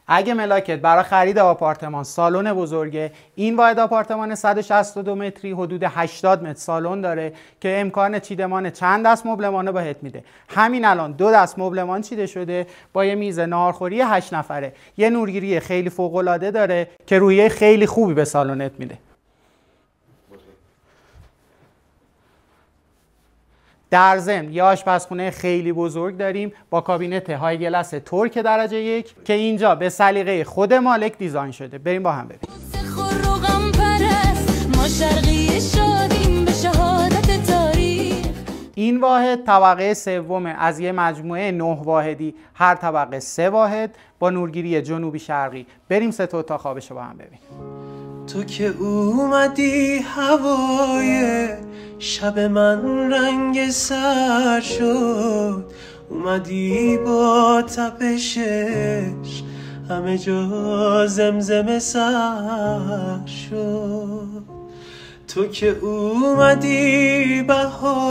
اگه ملاکت برای خرید آپارتمان سالن بزرگه، این واحد آپارتمان 162 متری حدود 80 متر سالن داره که امکان چیدمان چند دست مبلمان بهت میده. همین الان 2 دست مبلمان چیده شده با یه میز ناهارخوری 8 نفره. یه نورگیری خیلی فوق العاده داره که روحیه خیلی خوبی به سالنت میده. در ضمن یه آشپزخونه خیلی بزرگ داریم با کابینت های گلس ترک درجه 1 که اینجا به سلیقه خود مالک دیزاین شده. بریم با هم ببینیم. این واحد طبقه سوم از یه مجموعه 9 واحدی، هر طبقه 3 واحد با نورگیری جنوبی شرقی. بریم 3 تا اتاق خوابشو با هم ببینیم. تو که اومدی هوای شب من رنگ سر شد، اومدی با تپشش همه جا زمزمه سر شد. تو که اومدی بهار